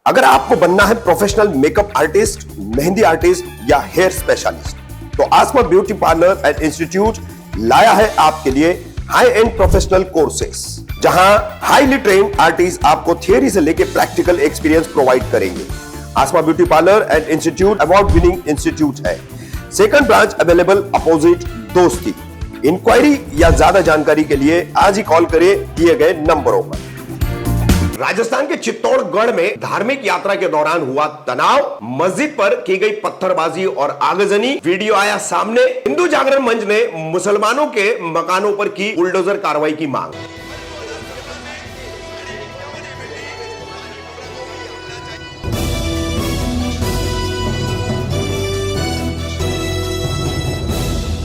अगर आपको बनना है professional makeup artist, mehndi artist या हेयर स्पेशलिस्ट, तो Asma beauty parlour and institute लाया है आपके लिए हाई एंड प्रोफेशनल कोर्सेस, जहां हाईली ट्रेन्ड आर्टिस्ट आपको थियरी से लेकर प्रैक्टिकल एक्सपीरियंस प्रोवाइड करेंगे। Asma beauty parlour and institute award winning institute है। सेकंड ब्रांच अवेलेबल अपोजिट दोस्ती। इंक्वायरी या ज्यादा जानकारी के लिए आज ही कॉल करें दिए गए नंबरों पर। राजस्थान के चित्तौड़गढ़ में धार्मिक यात्रा के दौरान हुआ तनाव, मस्जिद पर की गई पत्थरबाजी और आगजनी, वीडियो आया सामने। हिंदू जागरण मंच ने मुसलमानों के मकानों पर की बुलडोजर कार्रवाई की मांग।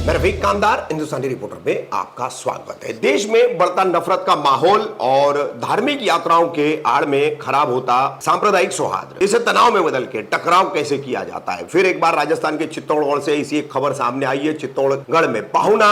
मैं रफीक कामदार, हिंदुस्तानी रिपोर्टर में आपका स्वागत है। देश में बढ़ता नफरत का माहौल और धार्मिक यात्राओं के आड़ में खराब होता सांप्रदायिक सौहार्द, इसे तनाव में बदल के टकराव कैसे किया जाता है। फिर एक बार राजस्थान के चित्तौड़गढ़ से इसी एक खबर सामने आई है। चित्तौड़गढ़ में पाहुना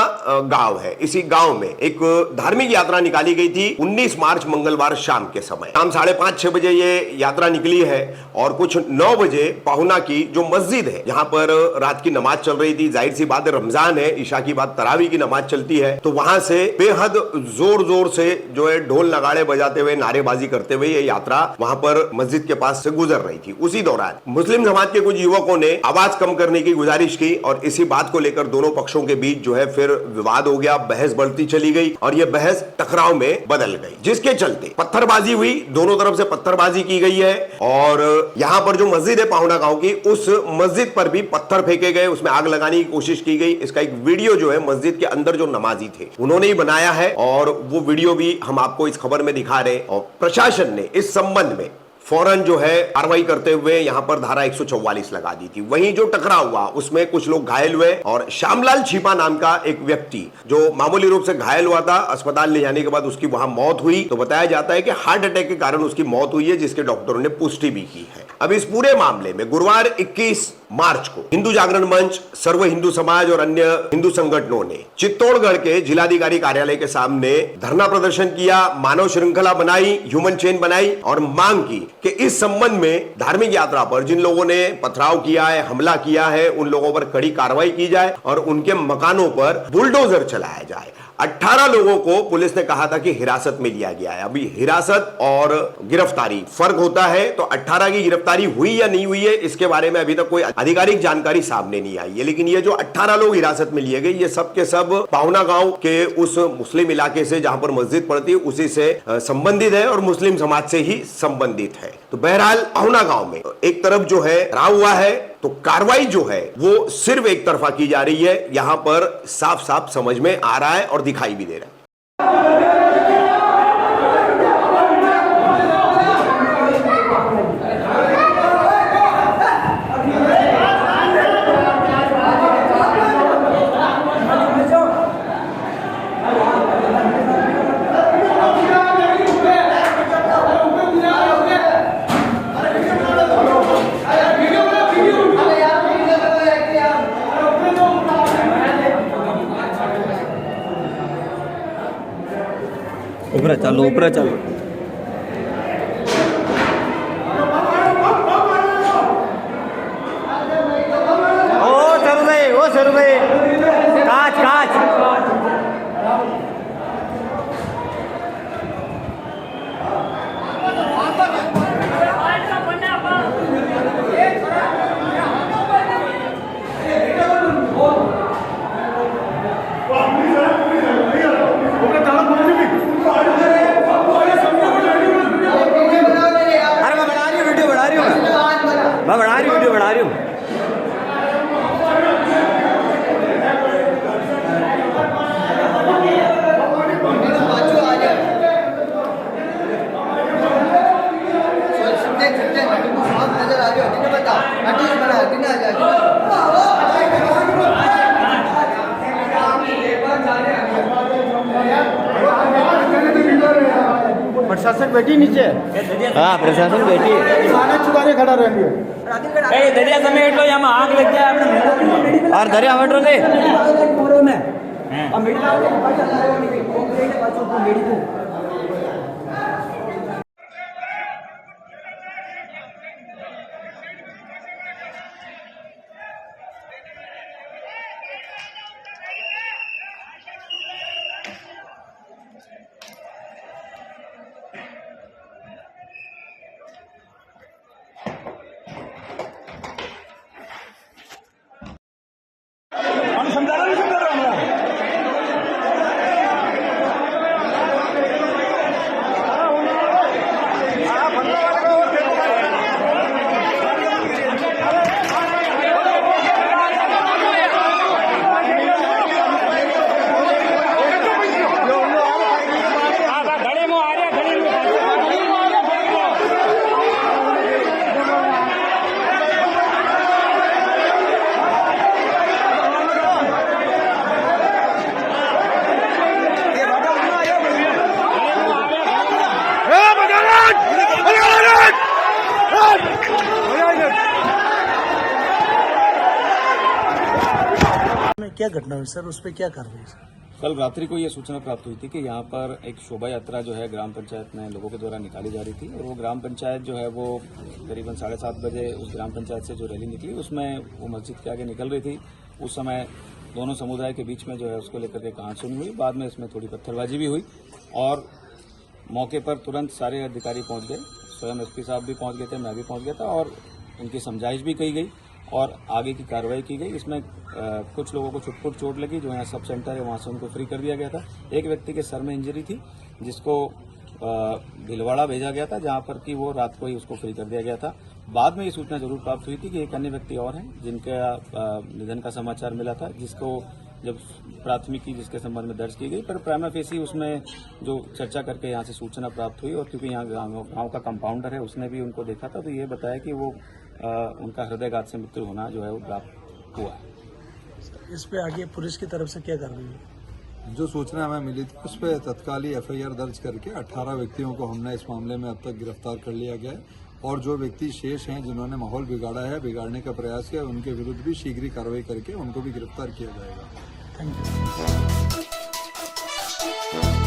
गांव है। इसी गांव में एक धार्मिक यात्रा निकाली गई थी 19 मार्च मंगलवार शाम के समय। शाम 5:30-6 बजे ये यात्रा निकली है और कुछ 9 बजे पाहुना की जो मस्जिद है, जहां पर रात की नमाज चल रही थी, जाहिर सी बात है रमजान है, ईशा की बात तरावी की नमाज चलती है, तो वहां से बेहद जोर जोर से जो है ढोल नगाड़े बजाते हुए, नारेबाजी करते हुए ये यात्रा वहां पर मस्जिद के पास से गुजर रही थी। उसी दौरान मुस्लिम समाज के कुछ युवकों ने आवाज कम करने की गुजारिश की और इसी बात को लेकर दोनों पक्षों के बीच जो है फिर विवाद हो गया, बहस बढ़ती चली गई और यह बहस टकराव में बदल गई, जिसके चलते पत्थरबाजी हुई। दोनों तरफ से पत्थरबाजी की गई है और यहां पर जो मस्जिद है पाहुना गांव की, उस मस्जिद पर भी पत्थर फेंके गए, उसमें आग लगाने की कोशिश की गई। इसका एक वीडियो जो है मस्जिद के अंदर जो नमाजी थे उन्होंने ही बनाया है और वो वीडियो भी हम आपको इस खबर में दिखा रहे हैं। और प्रशासन ने इस संबंध में फौरन जो है कार्रवाई करते हुए यहां पर धारा 144 लगा दी थी। वहीं जो टकराव हुआ उसमें कुछ लोग घायल हुए और श्यामलाल छिपा नाम का एक व्यक्ति जो मामूली रूप से घायल हुआ था, अस्पताल ले जाने के बाद उसकी वहां मौत हुई। तो बताया जाता है कि हार्ट अटैक के कारण उसकी मौत हुई है, जिसके डॉक्टरों ने पुष्टि भी की है। अब इस पूरे मामले में गुरुवार 21 मार्च को हिंदू जागरण मंच, सर्व हिंदू समाज और अन्य हिंदू संगठनों ने चित्तौड़गढ़ के जिलाधिकारी कार्यालय के सामने धरना प्रदर्शन किया, मानव श्रृंखला बनाई, ह्यूमन चेन बनाई और मांग की कि इस संबंध में धार्मिक यात्रा पर जिन लोगों ने पथराव किया है, हमला किया है, उन लोगों पर कड़ी कार्रवाई की जाए और उनके मकानों पर बुलडोजर चलाया जाए। 18 लोगों को पुलिस ने कहा था कि हिरासत में लिया गया है। अभी हिरासत और गिरफ्तारी फर्क होता है, तो 18 की गिरफ्तारी हुई या नहीं हुई है इसके बारे में अभी तक कोई आधिकारिक जानकारी सामने नहीं आई है। लेकिन ये जो 18 लोग हिरासत में लिए गए, ये सब के सब पाहुना गांव के उस मुस्लिम इलाके से जहां पर मस्जिद पड़ती है उसी से संबंधित है और मुस्लिम समाज से ही संबंधित है। तो बहरहाल पाहुना गांव में एक तरफ जो है राव हुआ है, तो कार्रवाई जो है वो सिर्फ एक तरफा की जा रही है, यहां पर साफ साफ समझ में आ रहा है और दिखाई भी दे रहा है। ऊपर चलो, ऊपर चलो। ओ सरू भाई, काच काच। मैं बना रही हूँ, वीडियो बना रही हूँ। प्रशासन बैठी नीचे। हाँ, प्रशासन बैठी छुड़ाने खड़ा रहेंगे। दरिया समेट लो, यहाँ आग लग जाए अपने और दरिया हट रहे में क्या घटना हुई सर, उस पर क्या कार्रवाई सर? कल रात्रि को ये सूचना प्राप्त हुई थी कि यहाँ पर एक शोभा यात्रा जो है ग्राम पंचायत में लोगों के द्वारा निकाली जा रही थी और वो ग्राम पंचायत जो है वो करीबन 7:30 बजे उस ग्राम पंचायत से जो रैली निकली उसमें वो मस्जिद के आगे निकल रही थी। उस समय दोनों समुदाय के बीच में जो है उसको लेकर के कहासुनी हुई। बाद में इसमें थोड़ी पत्थरबाजी भी हुई और मौके पर तुरंत सारे अधिकारी पहुंच गए। स्वयं एसपी साहब भी पहुंच गए थे, मैं भी पहुंच गया था और उनकी समझाइश भी की गई और आगे की कार्रवाई की गई। इसमें कुछ लोगों को छुटपुट चोट लगी, जो यहाँ सब सेंटर है वहाँ से उनको फ्री कर दिया गया था। एक व्यक्ति के सर में इंजरी थी जिसको भीलवाड़ा भेजा गया था, जहाँ पर कि वो रात को ही उसको फ्री कर दिया गया था। बाद में ये सूचना जरूर प्राप्त हुई थी कि एक अन्य व्यक्ति और हैं जिनका निधन का समाचार मिला था, जिसको जब प्राथमिकी जिसके संबंध में दर्ज की गई, पर प्राइमा फेसी उसमें जो चर्चा करके यहाँ से सूचना प्राप्त हुई और क्योंकि यहाँ गांव का कंपाउंडर है उसने भी उनको देखा था, तो ये बताया कि वो उनका हृदयघात से मृत्यु होना जो है वो प्राप्त हुआ है। इस पे आगे पुलिस की तरफ से क्या कार्रवाई हुई? जो सूचना हमें मिली थी उस पर तत्काली एफआईआर दर्ज करके 18 व्यक्तियों को हमने इस मामले में अब तक गिरफ्तार कर लिया गया है और जो व्यक्ति शेष हैं जिन्होंने माहौल बिगाड़ा है, बिगाड़ने का प्रयास किया, उनके विरुद्ध भी शीघ्र कार्रवाई करके उनको भी गिरफ्तार किया जाएगा। Thank you.